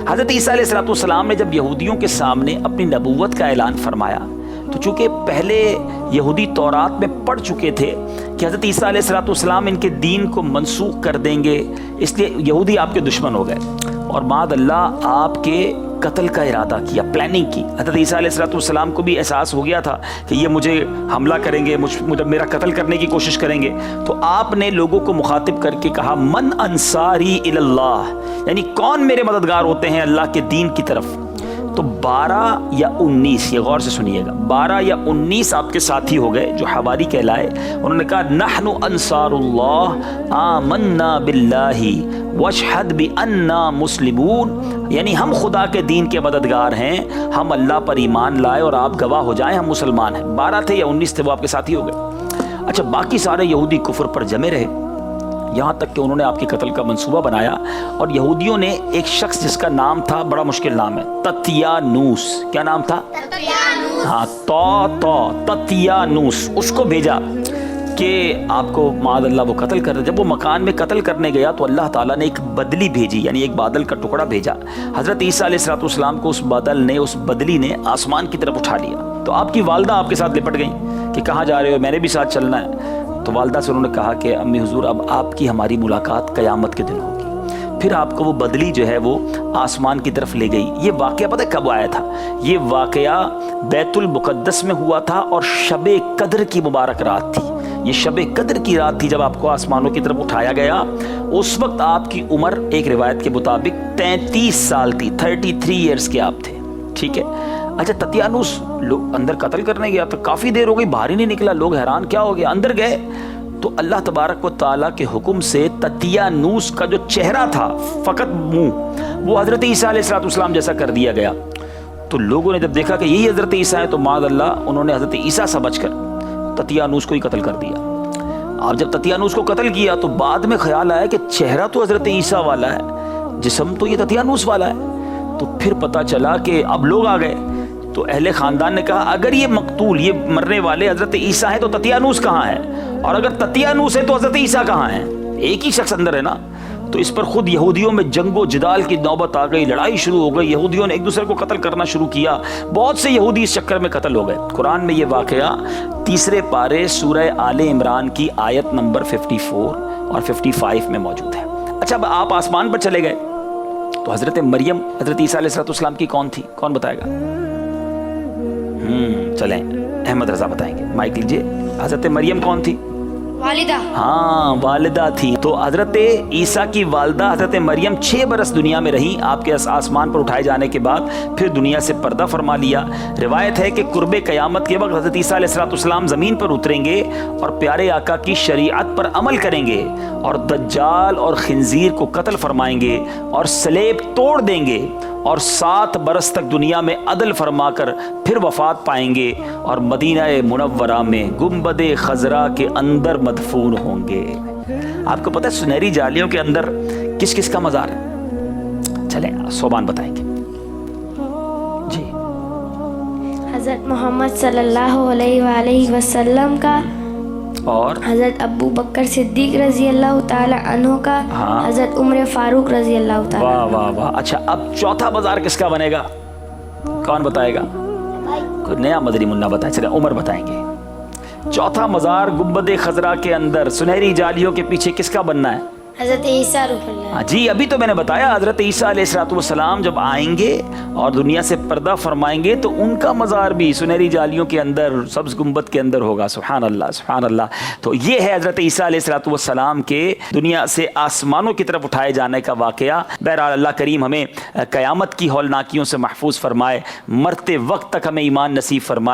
حضرت عیسیٰ علیہ السلام نے جب یہودیوں کے سامنے اپنی نبوت کا اعلان فرمایا تو چونکہ پہلے یہودی تورات میں پڑھ چکے تھے کہ حضرت عیسیٰ علیہ السلام ان کے دین کو منسوخ کر دیں گے، اس لیے یہودی آپ کے دشمن ہو گئے اور معاذ اللہ آپ کے قتل کا ارادہ کیا، پلاننگ کی۔ حضرت عیسیٰ علیہ السلام کو بھی احساس ہو گیا تھا کہ یہ مجھے حملہ کریں گے، میرا قتل کرنے کی کوشش کریں گے، تو آپ نے لوگوں کو مخاطب کر کے کہا من انصاری الی اللہ، یعنی کون میرے مددگار ہوتے ہیں اللہ کے دین کی طرف۔ تو 12 یا 19، یہ غور سے سنیے گا، 12 یا 19 آپ کے ساتھی ہو گئے جو حواری کہلائے، انہوں نے کہا نحن انصار اللہ آمنا باللہ واشہد بأننا مسلمون، یعنی ہم خدا کے دین کے مددگار ہیں، ہم اللہ پر ایمان لائے اور آپ گواہ ہو جائیں ہم مسلمان ہیں۔ 12 تھے یا 19 تھے، وہ آپ کے ساتھی ہو گئے۔ اچھا، باقی سارے یہودی کفر پر جمے رہے، یہاں تک کہ انہوں نے آپ کے قتل کا منصوبہ بنایا، اور یہودیوں نے ایک شخص جس کا نام تھا، بڑا مشکل نام ہے، تطیانوس، کیا نام تھا؟ ہاں، تطیانوس، اس کو بھیجا کہ آپ کو معاذ اللہ وہ قتل کر دے۔ جب وہ مکان میں قتل کرنے گیا تو اللہ تعالیٰ نے ایک بدلی بھیجی، یعنی ایک بادل کا ٹکڑا بھیجا۔ حضرت عیسیٰ علیہ السلام کو اس بدلی نے آسمان کی طرف اٹھا لیا۔ تو آپ کی والدہ آپ کے ساتھ لپٹ گئیں کہ کہاں جا رہے ہو، میں نے بھی ساتھ چلنا ہے۔ تو والدہ سے انہوں نے کہا کہ امی حضور اب آپ کی ہماری ملاقات قیامت کے دن ہوگی۔ پھر آپ کو وہ بدلی جو ہے وہ آسمان کی طرف لے گئی۔ یہ واقعہ پتہ کب آیا تھا؟ یہ واقعہ بیت المقدس میں ہوا تھا اور شب قدر کی مبارک رات تھی۔ یہ شب قدر کی رات تھی جب آپ کو آسمانوں کی طرف اٹھایا گیا۔ اس وقت آپ کی عمر ایک روایت کے مطابق 33 سال تھی، 33 ایئرز کے آپ تھے، ٹھیک ہے۔ اچھا، تطیانوس لوگ اندر قتل کرنے گیا تو کافی دیر ہو گئی، باہر ہی نہیں نکلا، لوگ حیران کیا ہو گیا۔ اندر گئے تو اللہ تبارک و تعالیٰ کے حکم سے تطیانوس کا جو چہرہ تھا، فقط منہ، وہ حضرت عیسیٰ علیہ السلام جیسا کر دیا گیا۔ تو لوگوں نے جب دیکھا کہ یہی حضرت عیسیٰ ہے تو معاذ اللہ انہوں نے حضرت عیسیٰ سے بچ کر تطیانوس کو ہی قتل کر دیا۔ آپ جب تطیانوس کو قتل کیا تو بعد میں خیال آیا کہ چہرہ تو حضرت عیسیٰ والا ہے، جسم تو یہ تطیانوس والا ہے۔ تو پھر پتہ چلا کہ اب لوگ آ گئے، تو اہل خاندان نے کہا اگر یہ مقتول، یہ مرنے والے حضرت عیسیٰ ہیں تو تطیانوس کہاں ہے، اور اگر تطیانوس ہے تو حضرت عیسیٰ کہاں ہے؟ ایک ہی شخص اندر ہے نا۔ تو اس پر خود یہودیوں میں جنگ و جدال کی نوبت آ گئی، لڑائی شروع ہو گئی، یہودیوں نے ایک دوسرے کو قتل کرنا شروع کیا، بہت سے یہودی اس چکر میں قتل ہو گئے۔ قرآن میں یہ واقعہ 3 پارے سورہ آل عمران کی آیت نمبر 54 اور 55 میں موجود ہے۔ اچھا، اب آپ آسمان پر چلے گئے تو حضرت مریم حضرت عیسیٰ علیہ السلام کی کون تھی؟ کون بتائے گا؟ چلیں، احمد رضا بتائیں گے، مائک لیجئے۔ حضرت مریم کون تھی؟ والدہ۔ ہاں، والدہ تھی۔ تو حضرت عیسیٰ کی والدہ حضرت مریم 6 برس دنیا میں رہی، آپ کے آسمان پر اٹھائے جانے کے بعد پھر دنیا سے پردہ فرما لیا۔ روایت ہے کہ قرب قیامت کے وقت حضرت عیسیٰ علیہ السلام زمین پر اتریں گے اور پیارے آقا کی شریعت پر عمل کریں گے اور دجال اور خنزیر کو قتل فرمائیں گے اور صلیب توڑ دیں گے، اور 7 برس تک دنیا میں عدل فرما کر پھر وفات پائیں گے اور مدینہ منورہ میں گنبد خضرا کے اندر مدفون ہوں گے۔ آپ کو پتہ ہے سنہری جالیوں کے اندر کس کس کا مزار ہے؟ چلیں، صوبان بتائیں گے جی۔ حضرت محمد صلی اللہ علیہ وآلہ وسلم کا، اور حضرت ابو بکر صدیق رضی اللہ تعالی عنہ کا، ہاں، حضرت عمر فاروق رضی اللہ تعالی واہ واہ واہ۔ اچھا، اب چوتھا بازار کس کا بنے گا؟ کون بتائے گا؟ کوئی نیا مدنی منا بتائے، چلے عمر بتائیں گے۔ چوتھا مزار گنبد خضرا کے اندر سنہری جالیوں کے پیچھے کس کا بننا ہے؟ حضرت عیسیٰ روح اللہ۔ جی، ابھی تو میں نے بتایا حضرت عیسیٰ علیہ السلام جب آئیں گے اور دنیا سے پردہ فرمائیں گے تو ان کا مزار بھی سنہری جالیوں کے اندر سبز گنبد کے اندر ہوگا۔ سبحان اللہ، سبحان اللہ۔ تو یہ ہے حضرت عیسیٰ علیہ السلام کے دنیا سے آسمانوں کی طرف اٹھائے جانے کا واقعہ۔ بہرحال اللہ کریم ہمیں قیامت کی ہولناکیوں سے محفوظ فرمائے، مرتے وقت تک ہمیں ایمان نصیب فرمائے۔